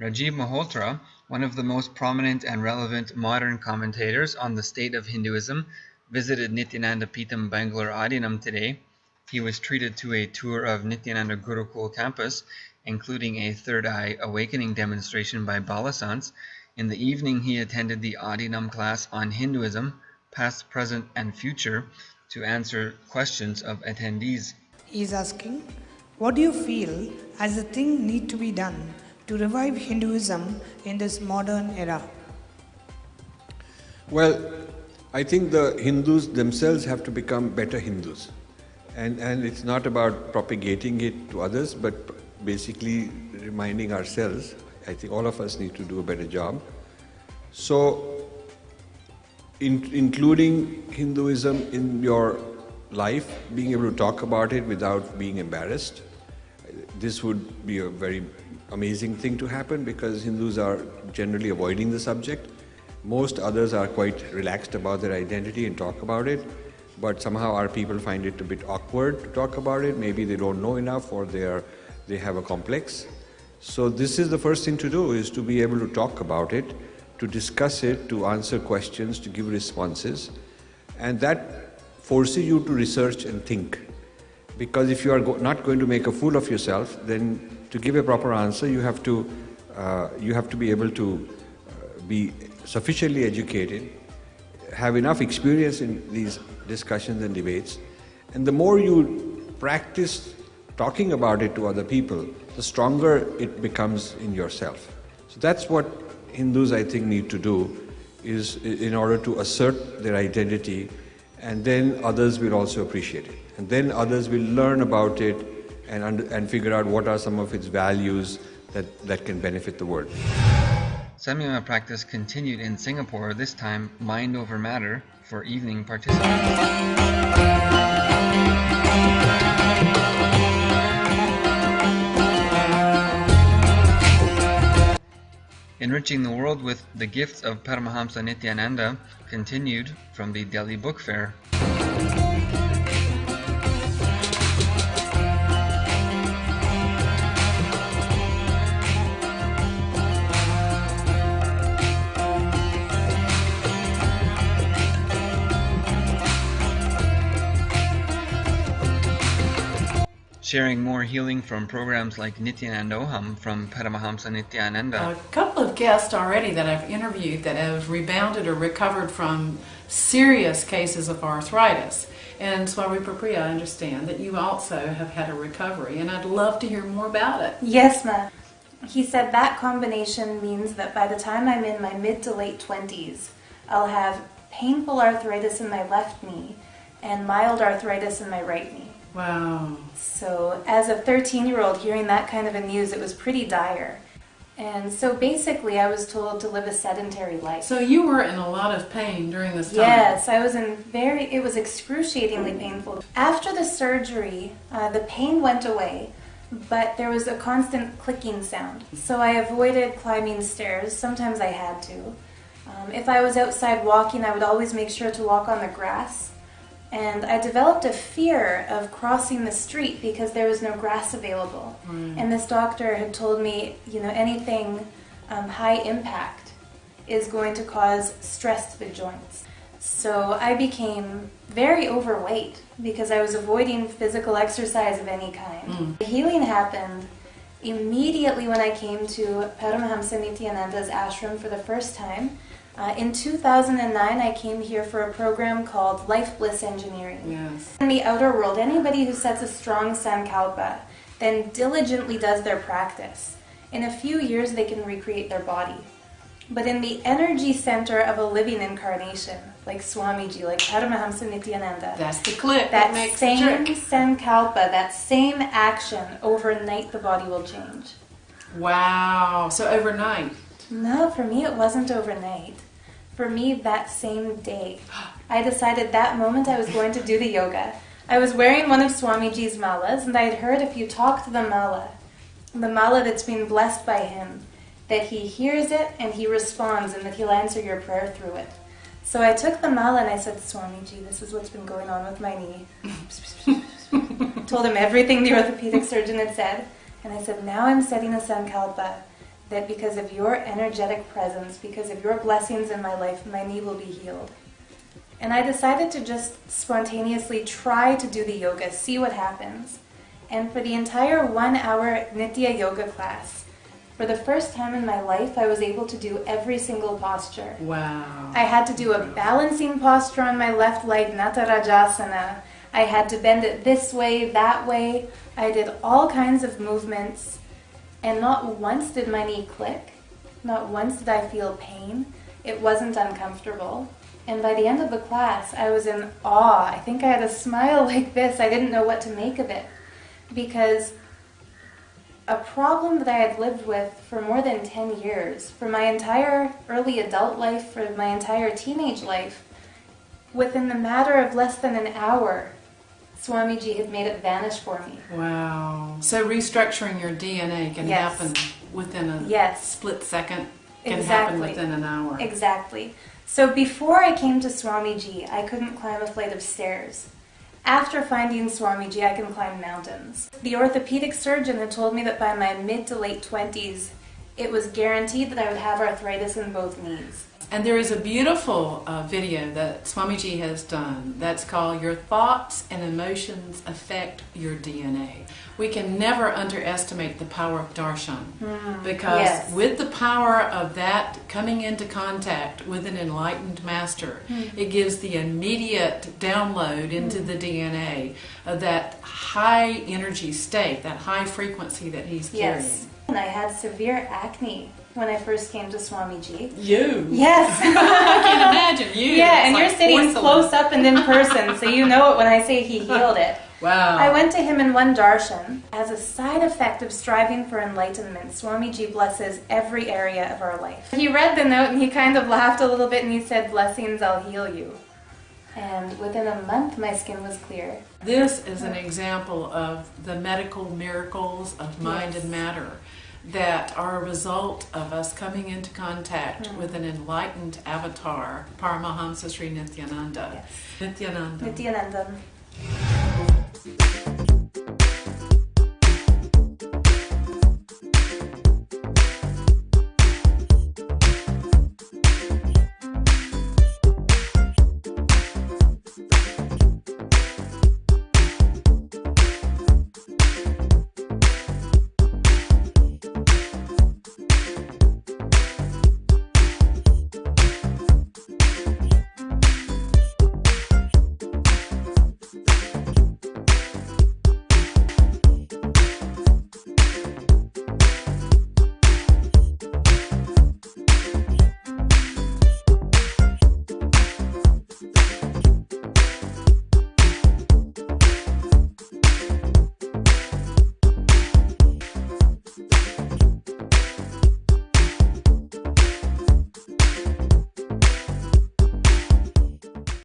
Rajiv Malhotra, one of the most prominent and relevant modern commentators on the state of Hinduism, visited Nithyananda Peetham, Bengaluru, Aadheenam today. He was treated to a tour of Nithyananda Gurukul campus, including a third eye awakening demonstration by Balasants. In the evening, he attended the Aadheenam class on Hinduism, past, present, and future, to answer questions of attendees. He is asking, what do you feel as a thing need to be done to revive Hinduism in this modern era? Well, I think the Hindus themselves have to become better Hindus. And it's not about propagating it to others, but basically reminding ourselves. I think all of us need to do a better job. So, including Hinduism in your life, being able to talk about it without being embarrassed, this would be a very amazing thing to happen, because Hindus are generally avoiding the subject. Most others are quite relaxed about their identity and talk about it, but somehow our people find it a bit awkward to talk about it. Maybe they don't know enough, or they have a complex. So this is the first thing to do, is to be able to talk about it, to discuss it, to answer questions, to give responses, and that forces you to research and think. Because if you are not going to make a fool of yourself, then to give a proper answer, you have to be able to be sufficiently educated, have enough experience in these discussions and debates, and the more you practice talking about it to other people, the stronger it becomes in yourself. So that's what Hindus, I think, need to do, is in order to assert their identity, and then others will also appreciate it. And then others will learn about it and figure out what are some of its values that can benefit the world. Samyama practice continued in Singapore, this time mind over matter for evening participants. Enriching the world with the gifts of Paramahamsa Nithyananda continued from the Delhi Book Fair. Sharing more healing from programs like Nithyanandeshwara from Paramahamsa Nithyananda. A couple of guests already that I've interviewed that have rebounded or recovered from serious cases of arthritis. And Swayumbhu, I understand that you also have had a recovery, and I'd love to hear more about it. Yes, ma'am. He said that combination means that by the time I'm in my mid to late 20s, I'll have painful arthritis in my left knee and mild arthritis in my right knee. Wow. So as a 13-year-old hearing that kind of a news, it was pretty dire. And so basically I was told to live a sedentary life. So you were in a lot of pain during this time? Yes, I was it was excruciatingly painful. After the surgery, the pain went away, but there was a constant clicking sound. So I avoided climbing stairs. Sometimes I had to. If I was outside walking, I would always make sure to walk on the grass. And I developed a fear of crossing the street because there was no grass available. And this doctor had told me, anything high impact is going to cause stress to the joints. So I became very overweight because I was avoiding physical exercise of any kind. The healing happened immediately when I came to Paramahamsa Nithyananda's ashram for the first time. In 2009, I came here for a program called Life Bliss Engineering. Yes. In the outer world, anybody who sets a strong sankalpa then diligently does their practice, in a few years they can recreate their body. But in the energy center of a living incarnation, like Swamiji, like Paramahamsa Nithyananda, that's the clip. That makes same the trick. sankalpa, that same action, overnight the body will change. Wow. So overnight? No, for me it wasn't overnight. For me, that same day, I decided that moment I was going to do the yoga. I was wearing one of Swamiji's malas, and I had heard if you talk to the mala that's been blessed by him, that he hears it and he responds, and that he'll answer your prayer through it. So I took the mala and I said, Swamiji, this is what's been going on with my knee. Told him everything the orthopedic surgeon had said, and I said, now I'm setting a sankalpa that because of your energetic presence, because of your blessings in my life, my knee will be healed. And I decided to just spontaneously try to do the yoga, see what happens. And for the entire 1 hour Nitya yoga class, for the first time in my life, I was able to do every single posture. Wow. I had to do a balancing posture on my left leg, Natarajasana. I had to bend it this way, that way. I did all kinds of movements. And not once did my knee click. Not once did I feel pain. It wasn't uncomfortable. And by the end of the class, I was in awe. I think I had a smile like this. I didn't know what to make of it. Because a problem that I had lived with for more than 10 years, for my entire early adult life, for my entire teenage life, within the matter of less than an hour, Swamiji had made it vanish for me. Wow. So restructuring your DNA can happen within a split second, can happen within an hour. Exactly. So before I came to Swamiji, I couldn't climb a flight of stairs. After finding Swamiji, I can climb mountains. The orthopedic surgeon had told me that by my mid to late 20s, it was guaranteed that I would have arthritis in both knees. And there is a beautiful video that Swamiji has done that's called Your Thoughts and Emotions Affect Your DNA. We can never underestimate the power of darshan, because with the power of that coming into contact with an enlightened master, it gives the immediate download into the DNA of that high energy state, that high frequency that he's carrying. Yes. And I had severe acne when I first came to Swamiji. You? Yes. I can imagine you. Yeah, and it's you're like sitting porcelain. close up and in person, so you know it when I say he healed it. Wow. I went to him in one darshan. As a side effect of striving for enlightenment, Swamiji blesses every area of our life. He read the note and he kind of laughed a little bit and he said, "Blessings, I'll heal you." And within a month, my skin was clear. This is an example of the medical miracles of mind and matter that are a result of us coming into contact with an enlightened avatar, Paramahamsa Sri Nithyananda. Yes. Nithyananda. Nithyanandam.